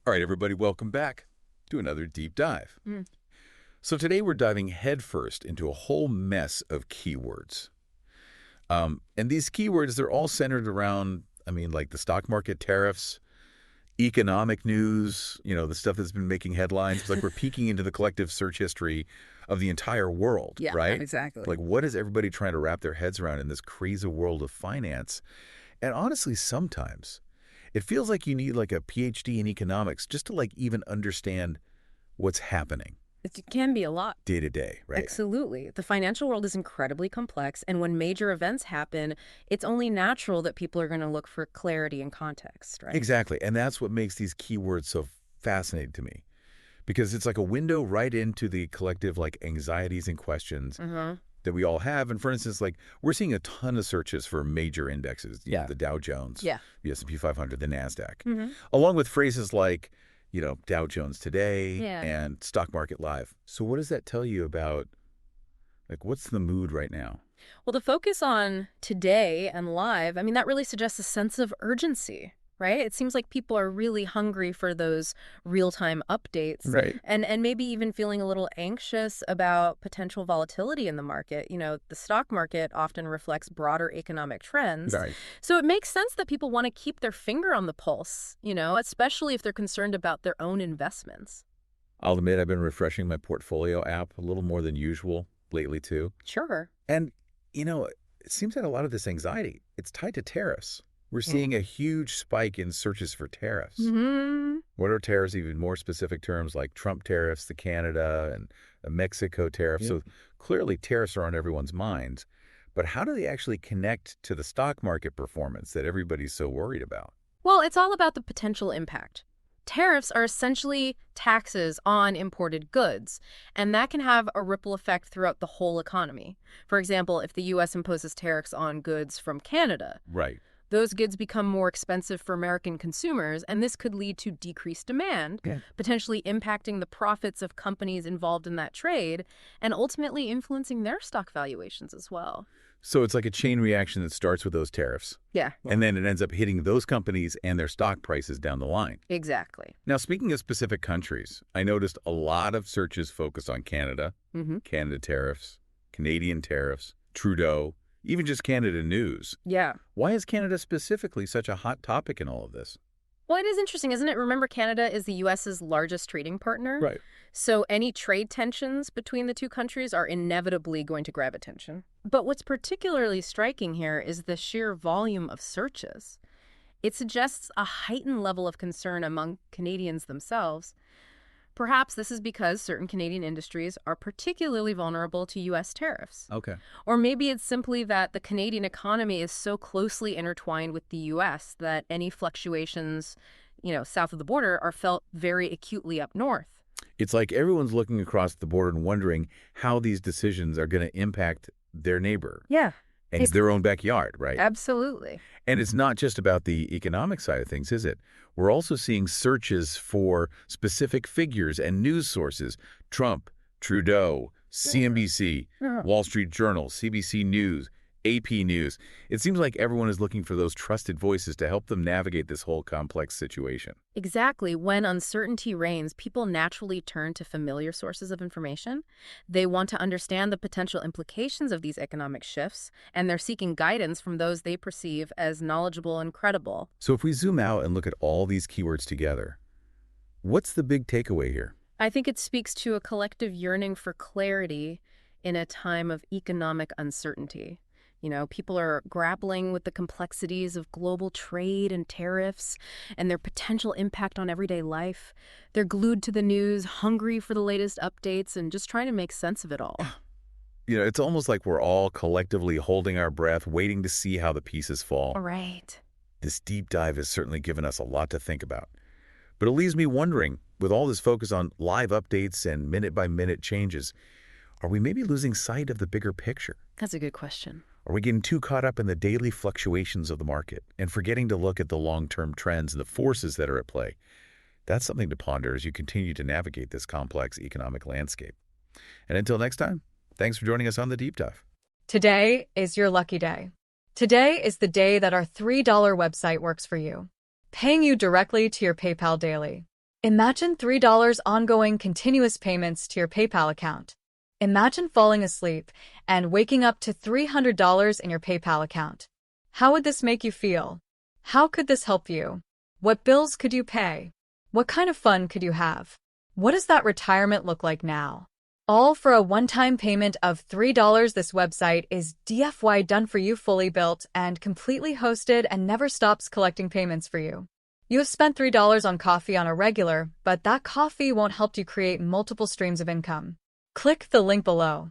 All right, everybody, welcome back to another deep dive. So today we're diving headfirst into a whole mess of keywords. And these keywords, they're all centered around, like the stock market tariffs, economic news, the stuff that's been making headlines. It's like we're peeking into the collective search history of the entire world, Yeah, right? exactly. Like, what is everybody trying to wrap their heads around in this crazy world of finance? And honestly, sometimes it feels like you need like a PhD in economics just to like even understand what's happening It can be a lot. day to day, right? Absolutely. The financial world is incredibly complex, and when major events happen, it's only natural that people are going to look for clarity and context, right? Exactly. And that's what makes these keywords so fascinating to me, because it's like a window right into the collective like anxieties and questions that we all have. And for instance, like we're seeing a ton of searches for major indexes, the Dow Jones, the S&P 500, the NASDAQ, along with phrases like, Dow Jones today and stock market live. So what does that tell you about, like, what's the mood right now? Well, the focus on today and live, that really suggests a sense of urgency, right? It seems like people are really hungry for those real-time updates. Right. And maybe even feeling a little anxious about potential volatility in the market. The stock market often reflects broader economic trends. Right. So it makes sense that people want to keep their finger on the pulse, especially if they're concerned about their own investments. I'll admit I've been refreshing my portfolio app a little more than usual lately too. Sure. And, it seems that a lot of this anxiety, it's tied to tariffs. We're seeing a huge spike in searches for tariffs. What are tariffs? Even more specific terms like Trump tariffs, the Canada and the Mexico tariffs. So clearly tariffs are on everyone's minds. But how do they actually connect to the stock market performance that everybody's so worried about? Well, it's all about the potential impact. Tariffs are essentially taxes on imported goods, and that can have a ripple effect throughout the whole economy. For example, if the U.S. imposes tariffs on goods from Canada, Right. those goods become more expensive for American consumers, and this could lead to decreased demand, potentially impacting the profits of companies involved in that trade, and ultimately influencing their stock valuations as well. So it's like a chain reaction that starts with those tariffs. Yeah. And then it ends up hitting those companies and their stock prices down the line. Exactly. Now, speaking of specific countries, I noticed a lot of searches focused on Canada, Canada tariffs, Canadian tariffs, Trudeau, even just Canada news. Yeah. Why is Canada specifically such a hot topic in all of this? Well, it is interesting, isn't it? Remember, Canada is the U.S.'s largest trading partner. Right. So any trade tensions between the two countries are inevitably going to grab attention. But what's particularly striking here is the sheer volume of searches. It suggests a heightened level of concern among Canadians themselves. Perhaps this is because certain Canadian industries are particularly vulnerable to U.S. tariffs. Okay. Or maybe it's simply that the Canadian economy is so closely intertwined with the U.S. that any fluctuations, south of the border are felt very acutely up north. It's like everyone's looking across the border and wondering how these decisions are going to impact their neighbor. Yeah. And their own backyard, right? Absolutely. And it's not just about the economic side of things, is it? We're also seeing searches for specific figures and news sources. Trump, Trudeau, CNBC, Wall Street Journal, CBC News, AP News. It seems like everyone is looking for those trusted voices to help them navigate this whole complex situation. Exactly. When uncertainty reigns, people naturally turn to familiar sources of information. They want to understand the potential implications of these economic shifts, and they're seeking guidance from those they perceive as knowledgeable and credible. So if we zoom out and look at all these keywords together, what's the big takeaway here? I think it speaks to a collective yearning for clarity in a time of economic uncertainty. People are grappling with the complexities of global trade and tariffs and their potential impact on everyday life. They're glued to the news, hungry for the latest updates, and just trying to make sense of it all. It's almost like we're all collectively holding our breath, waiting to see how the pieces fall. Right. This deep dive has certainly given us a lot to think about. But it leaves me wondering, with all this focus on live updates and minute-by-minute changes, are we maybe losing sight of the bigger picture? That's a good question. Are we getting too caught up in the daily fluctuations of the market and forgetting to look at the long-term trends and the forces that are at play? That's something to ponder as you continue to navigate this complex economic landscape. And until next time, thanks for joining us on The Deep Dive. Today is your lucky day. Today is the day that our $3 website works for you, paying you directly to your PayPal daily. Imagine $3 ongoing continuous payments to your PayPal account. Imagine falling asleep and waking up to $300 in your PayPal account. How would this make you feel? How could this help you? What bills could you pay? What kind of fun could you have? What does that retirement look like now? All for a one-time payment of $3. This website is DFY done for you, fully built and completely hosted, and never stops collecting payments for you. You have spent $3 on coffee on a regular, but that coffee won't help you create multiple streams of income. Click the link below.